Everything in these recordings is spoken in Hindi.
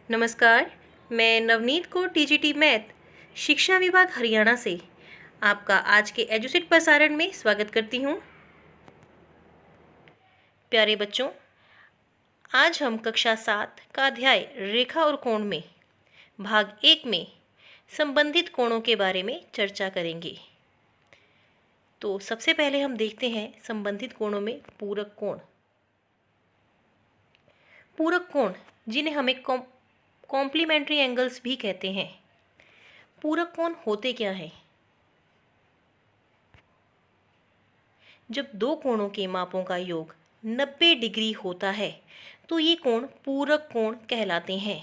नमस्कार। मैं नवनीत कौर टीजीटी मैथ शिक्षा विभाग हरियाणा से आपका आज के एजुसेट प्रसारण में स्वागत करती हूँ। प्यारे बच्चों, आज हम कक्षा 7 का अध्याय रेखा और कोण में भाग 1 में संबंधित कोणों के बारे में चर्चा करेंगे। तो सबसे पहले हम देखते हैं संबंधित कोणों में पूरक कोण। पूरक कोण जिन्हें हमें कॉम्प्लीमेंट्री एंगल्स भी कहते हैं। पूरक कोण होते क्या हैं? जब दो कोणों के मापों का योग 90 डिग्री होता है तो ये कोण पूरक कोण कहलाते हैं।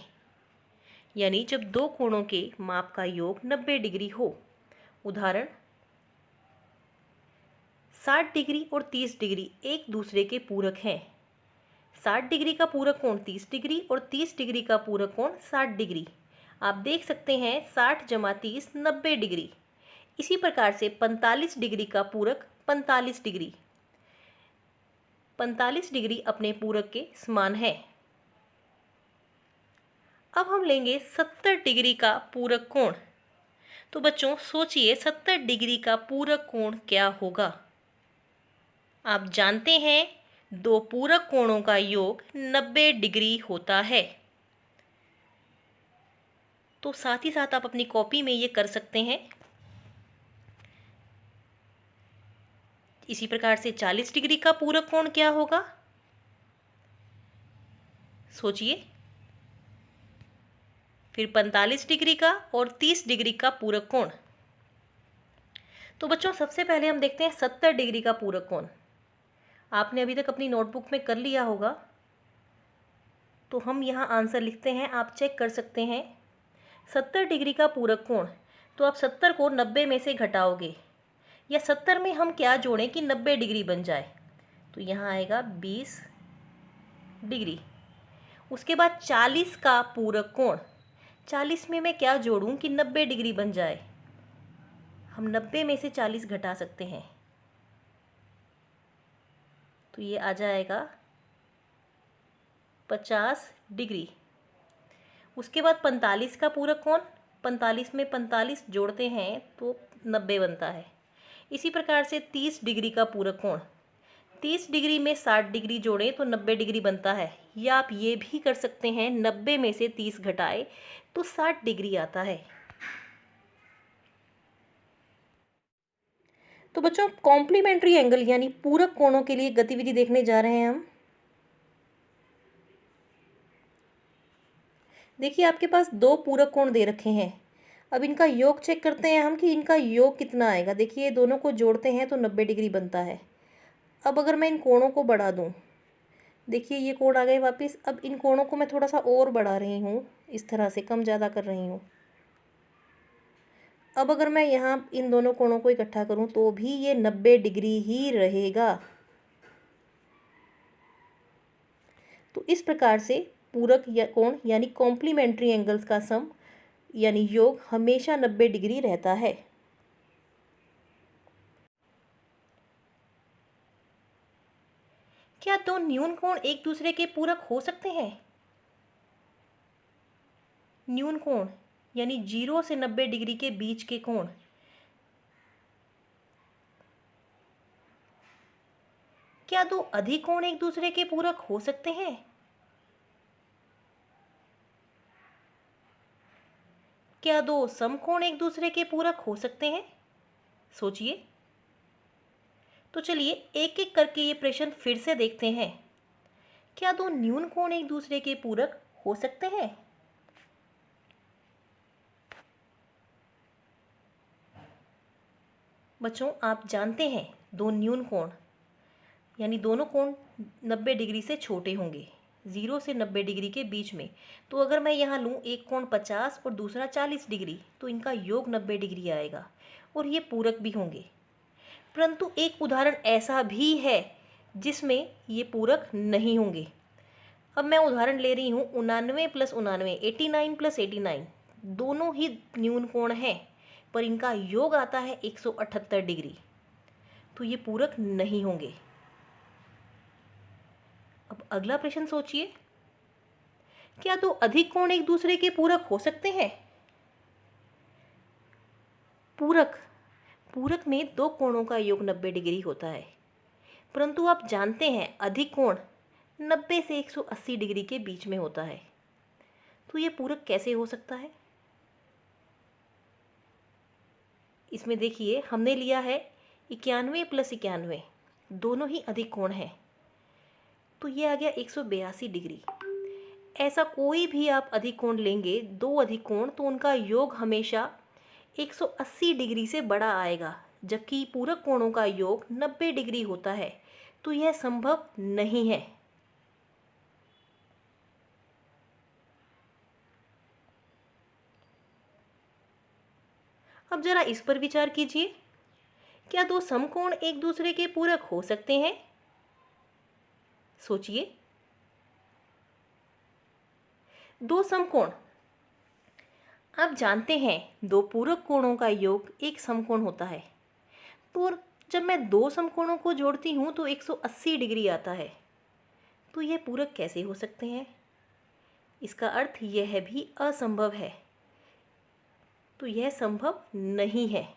यानी जब दो कोणों के माप का योग 90 डिग्री हो, उदाहरण 60 डिग्री और 30 डिग्री एक दूसरे के पूरक हैं। 60 डिग्री का पूरक कोण 30 डिग्री और 30 डिग्री का पूरक कोण 60 डिग्री। आप देख सकते हैं 60 जमा 30 90 डिग्री। इसी प्रकार से 45 डिग्री का पूरक 45 डिग्री। 45 डिग्री अपने पूरक के समान है। अब हम लेंगे 70 डिग्री का पूरक कोण। तो बच्चों सोचिए 70 डिग्री का पूरक कोण क्या होगा? आप जानते हैं दो पूरक कोणों का योग 90 डिग्री होता है। तो साथ ही साथ आप अपनी कॉपी में ये कर सकते हैं। इसी प्रकार से 40 डिग्री का पूरक कोण क्या होगा? सोचिए। फिर 45 डिग्री का और 30 डिग्री का पूरक कोण। तो बच्चों सबसे पहले हम देखते हैं 70 डिग्री का पूरक कोण। आपने अभी तक अपनी नोटबुक में कर लिया होगा, तो हम यहाँ आंसर लिखते हैं, आप चेक कर सकते हैं। 70 डिग्री का पूरक कोण, तो आप 70 को 90 में से घटाओगे, या 70 में हम क्या जोड़ें कि 90 डिग्री बन जाए, तो यहाँ आएगा 20 डिग्री। उसके बाद 40 का पूरक कोण, 40 में मैं क्या जोड़ूं कि 90 डिग्री बन जाए? हम 90 में से 40 घटा सकते हैं, तो ये आ जाएगा 50 डिग्री। उसके बाद 45 का पूरक कोण, 45 में 45 जोड़ते हैं तो 90 बनता है। इसी प्रकार से 30 डिग्री का पूरक कोण, 30 डिग्री में 60 डिग्री जोड़ें तो 90 डिग्री बनता है। या आप ये भी कर सकते हैं 90 में से 30 घटाए तो 60 डिग्री आता है। तो बच्चों कॉम्प्लीमेंट्री एंगल यानी पूरक कोणों के लिए गतिविधि देखने जा रहे हैं हम। देखिए आपके पास दो पूरक कोण दे रखे हैं। अब इनका योग चेक करते हैं हम कि इनका योग कितना आएगा। देखिए दोनों को जोड़ते हैं तो 90 डिग्री बनता है। अब अगर मैं इन कोणों को बढ़ा दूं, देखिए ये कोण आ गए वापस। अब इन कोणों को मैं थोड़ा सा और बढ़ा रही हूँ, इस तरह से कम ज़्यादा कर रही हूँ। अब अगर मैं यहाँ इन दोनों कोणों को इकट्ठा करूँ तो भी ये 90 डिग्री ही रहेगा। तो इस प्रकार से पूरक या कोण यानी कॉम्प्लीमेंट्री एंगल्स का सम यानी योग हमेशा 90 डिग्री रहता है। क्या दो न्यून कोण एक दूसरे के पूरक हो सकते हैं? न्यून कोण यानी 0 से 90 डिग्री के बीच के कोण। क्या दो अधिक कोण एक दूसरे के पूरक हो सकते हैं? क्या दो समकोण एक दूसरे के पूरक हो सकते हैं? सोचिए। तो चलिए एक एक करके ये प्रश्न फिर से देखते हैं। क्या दो न्यून कोण एक दूसरे के पूरक हो सकते हैं? बच्चों आप जानते हैं दो न्यून कोण यानी दोनों कोण 90 डिग्री से छोटे होंगे, 0 से 90 डिग्री के बीच में। तो अगर मैं यहाँ लूँ एक कोण 50 और दूसरा 40 डिग्री, तो इनका योग 90 डिग्री आएगा और ये पूरक भी होंगे। परंतु एक उदाहरण ऐसा भी है जिसमें ये पूरक नहीं होंगे। अब मैं उदाहरण ले रही हूँ 99 + 99, 89 + 89। दोनों ही न्यून कोण हैं, पर इनका योग आता है 178 डिग्री, तो ये पूरक नहीं होंगे। अब अगला प्रश्न सोचिए। क्या दो अधिक कोण एक दूसरे के पूरक हो सकते हैं? पूरक पूरक में दो कोणों का योग 90 डिग्री होता है, परंतु आप जानते हैं अधिक कोण 90 से 180 डिग्री के बीच में होता है। तो ये पूरक कैसे हो सकता है? इसमें देखिए हमने लिया है 91 + 91, दोनों ही अधिक कोण हैं, तो ये आ गया 182 डिग्री। ऐसा कोई भी आप अधिक कोण लेंगे, दो अधिक कोण, तो उनका योग हमेशा 180 डिग्री से बड़ा आएगा, जबकि पूरक कोणों का योग 90 डिग्री होता है। तो यह संभव नहीं है। अब जरा इस पर विचार कीजिए, क्या दो समकोण एक दूसरे के पूरक हो सकते हैं? सोचिए। दो समकोण, आप जानते हैं दो पूरक कोणों का योग एक समकोण होता है। तो जब मैं दो समकोणों को जोड़ती हूँ तो 180 डिग्री आता है। तो यह पूरक कैसे हो सकते हैं? इसका अर्थ यह भी असंभव है। तो यह संभव नहीं है।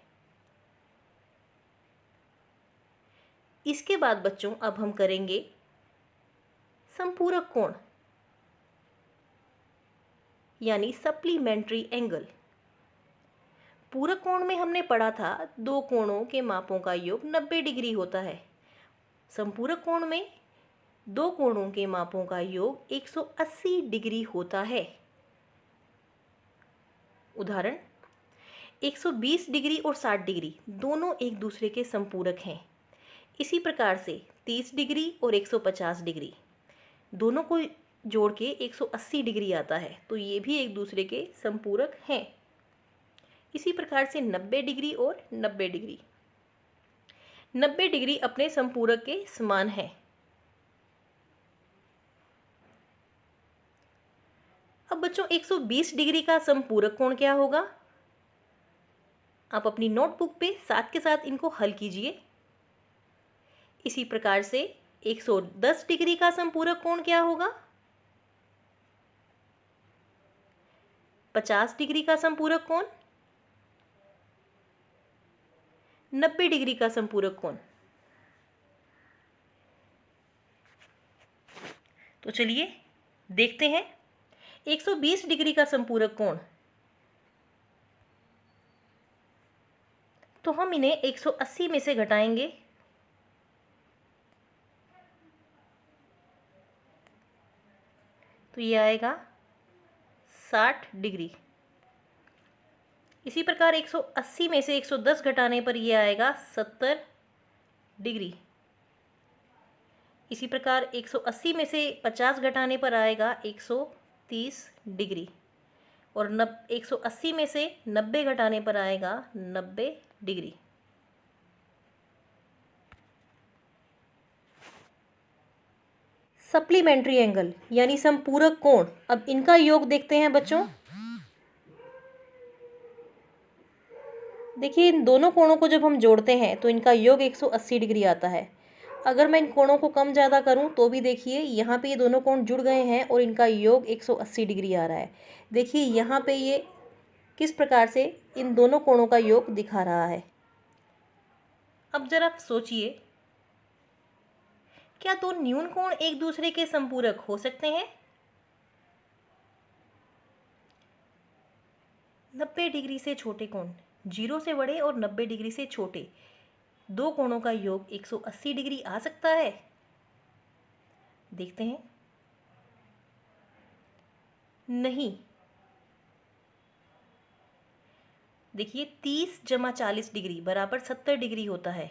इसके बाद बच्चों अब हम करेंगे संपूरक कोण, यानी सप्लीमेंट्री एंगल। पूरक कोण में हमने पढ़ा था दो कोणों के मापों का योग 90 डिग्री होता है। संपूरक कोण में दो कोणों के मापों का योग 180 डिग्री होता है। उदाहरण, 120 डिग्री और 60 डिग्री दोनों एक दूसरे के संपूरक हैं। इसी प्रकार से 30 डिग्री और 150 डिग्री दोनों को जोड़ के 180 डिग्री आता है, तो ये भी एक दूसरे के संपूरक हैं। इसी प्रकार से 90 डिग्री और 90 डिग्री 90 डिग्री अपने संपूरक के समान है। अब बच्चों 120 डिग्री का संपूरक कोण क्या होगा? आप अपनी नोटबुक पे साथ के साथ इनको हल कीजिए। इसी प्रकार से 110 डिग्री का संपूरक कोण क्या होगा? 50 डिग्री का संपूरक कोण, 90 डिग्री का संपूरक कोण। तो चलिए देखते हैं 120 डिग्री का संपूरक कोण। तो हम इन्हें 180 में से घटाएंगे, तो ये आएगा 60 डिग्री। इसी प्रकार 180 में से 110 घटाने पर ये आएगा 70 डिग्री। इसी प्रकार 180 में से 50 घटाने पर आएगा 130 डिग्री और 180 में से 90 घटाने पर आएगा 90 डिग्री। सप्लीमेंट्री एंगल यानी संपूरक कोण, अब इनका योग देखते हैं बच्चों। देखिए इन दोनों कोणों को जब हम जोड़ते हैं तो इनका योग 180 डिग्री आता है। अगर मैं इन कोणों को कम ज़्यादा करूं तो भी देखिए यहाँ पे ये दोनों कोण जुड़ गए हैं और इनका योग 180 डिग्री आ रहा है। देखिए यहाँ पे ये किस प्रकार से इन दोनों कोणों का योग दिखा रहा है। अब जरा सोचिए, क्या दो न्यून कोण एक दूसरे के संपूरक हो सकते हैं? 90 डिग्री से छोटे कोण, 0 से बड़े और 90 डिग्री से छोटे दो कोणों का योग 180 डिग्री आ सकता है? देखते हैं। नहीं। देखिए 30 + 40 डिग्री बराबर 70 डिग्री होता है।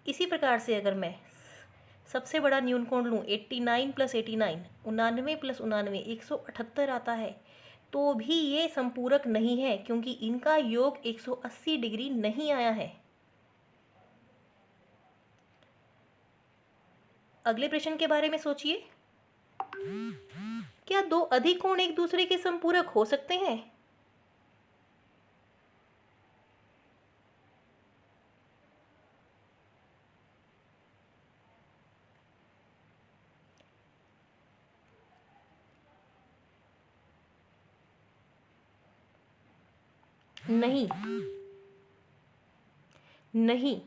इसी प्रकार से अगर मैं सबसे बड़ा न्यून कोण लूँ 89 + 89, 99 + 99, 178 आता है, तो भी ये संपूरक नहीं है क्योंकि इनका योग 180 डिग्री नहीं आया है। अगले प्रश्न के बारे में सोचिए, क्या दो अधिक कोण एक दूसरे के संपूरक हो सकते हैं? नहीं, नहीं,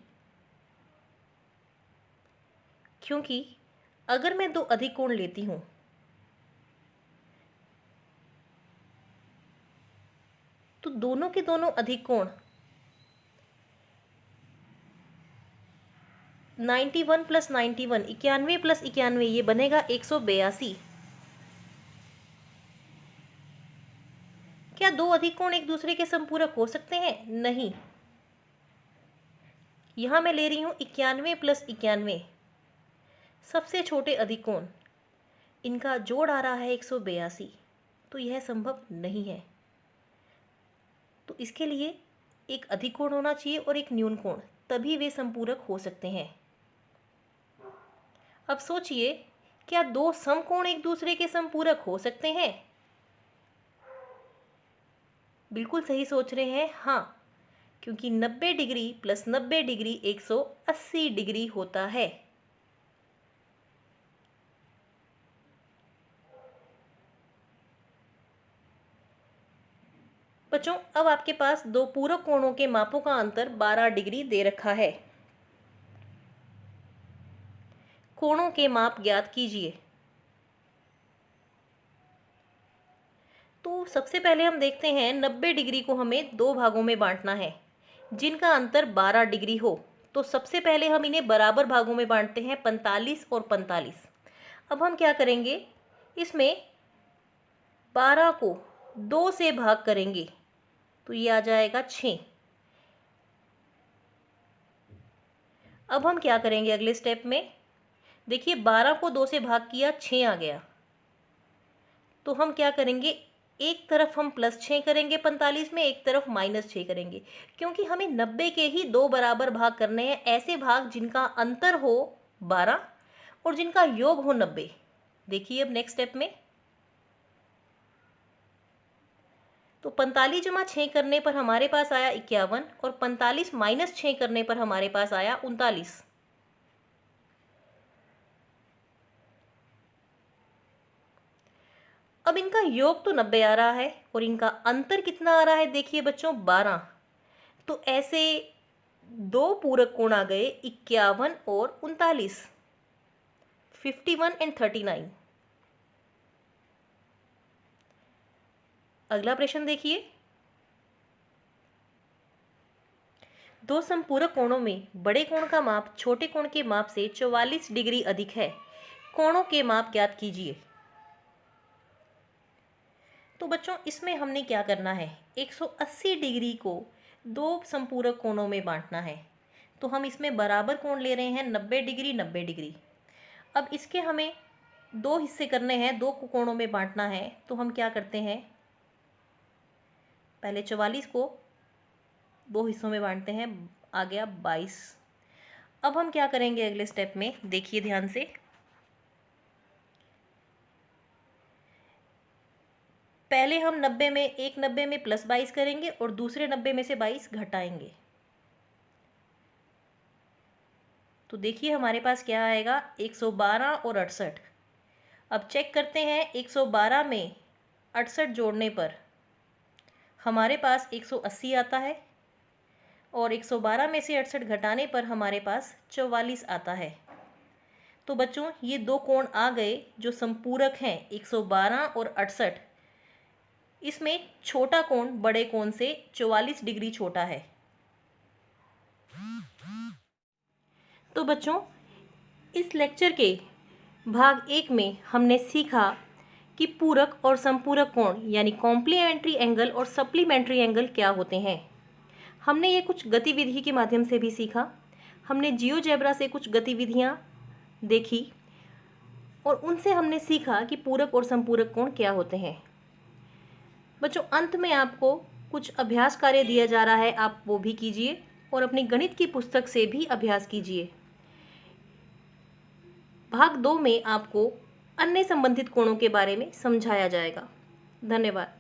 क्योंकि अगर मैं दो अधिक कोण लेती हूं तो दोनों के दोनों अधिक कोण 91 प्लस 91 91 प्लस 91 ये बनेगा 182। क्या दो अधिक कोण एक दूसरे के संपूरक हो सकते हैं? नहीं। यहां मैं ले रही हूं 91 प्लस 91, सबसे छोटे अधिक कोण, इनका जोड़ आ रहा है 182, तो यह संभव नहीं है। तो इसके लिए एक अधिक कोण होना चाहिए और एक न्यून कोण, तभी वे संपूरक हो सकते हैं। अब सोचिए, क्या दो समकोण एक दूसरे के संपूरक हो सकते हैं? बिल्कुल सही सोच रहे हैं, हाँ, क्योंकि 90 डिग्री प्लस 90 डिग्री 180 डिग्री होता है। बच्चों, अब आपके पास दो पूरक कोणों के मापों का अंतर 12 डिग्री दे रखा है। कोणों के माप ज्ञात कीजिए। तो सबसे पहले हम देखते हैं 90 डिग्री को हमें दो भागों में बांटना है जिनका अंतर 12 डिग्री हो। तो सबसे पहले हम इन्हें बराबर भागों में बांटते हैं, 45 और 45। अब हम क्या करेंगे, इसमें 12 को 2 से भाग करेंगे तो ये आ जाएगा 6। अब हम क्या करेंगे अगले स्टेप में, देखिए 12 को 2 से भाग किया, 6 आ गया। तो हम क्या करेंगे, एक तरफ हम +6 करेंगे 45 में, एक तरफ -6 करेंगे, क्योंकि हमें 90 के ही दो बराबर भाग करने हैं, ऐसे भाग जिनका अंतर हो 12 और जिनका योग हो 90। देखिए अब नेक्स्ट स्टेप में, तो 45 जमा 6 करने पर हमारे पास आया 51 और 45 - 6 करने पर हमारे पास आया 39। अब इनका योग तो 90 आ रहा है और इनका अंतर कितना आ रहा है, देखिए बच्चों 12। तो ऐसे दो पूरक कोण आ गए 51 और 39, 51 एंड 39। अगला प्रश्न देखिए, दो संपूरक कोणों में बड़े कोण का माप छोटे कोण के माप से 44 डिग्री अधिक है, कोणों के माप ज्ञात कीजिए। तो बच्चों इसमें हमने क्या करना है, 180 डिग्री को दो संपूरक कोणों में बांटना है। तो हम इसमें बराबर कोण ले रहे हैं 90 डिग्री 90 डिग्री। अब इसके हमें दो हिस्से करने हैं, दो कोणों में बांटना है। तो हम क्या करते हैं, पहले 44 को दो हिस्सों में बांटते हैं, आ गया 22। अब हम क्या करेंगे अगले स्टेप में, देखिए ध्यान से, पहले हम 90 में, एक 90 में +22 करेंगे और दूसरे 90 में से 22 घटाएंगे। तो देखिए हमारे पास क्या आएगा, 112 और 68। अब चेक करते हैं, 112 में 68 जोड़ने पर हमारे पास 180 आता है और 112 में से 68 घटाने पर हमारे पास 44 आता है। तो बच्चों ये दो कोण आ गए जो संपूरक हैं, 112 और 68। इसमें छोटा कोण बड़े कोण से 44 डिग्री छोटा है। तो बच्चों इस लेक्चर के भाग 1 में हमने सीखा कि पूरक और संपूरक कोण यानी कॉम्प्लीमेंट्री एंगल और सप्लीमेंट्री एंगल क्या होते हैं। हमने ये कुछ गतिविधि के माध्यम से भी सीखा। हमने जियोजेब्रा से कुछ गतिविधियाँ देखी और उनसे हमने सीखा कि पूरक और संपूरक कोण क्या होते हैं। बच्चों अंत में आपको कुछ अभ्यास कार्य दिया जा रहा है, आप वो भी कीजिए और अपनी गणित की पुस्तक से भी अभ्यास कीजिए। भाग 2 में आपको अन्य संबंधित कोणों के बारे में समझाया जाएगा। धन्यवाद।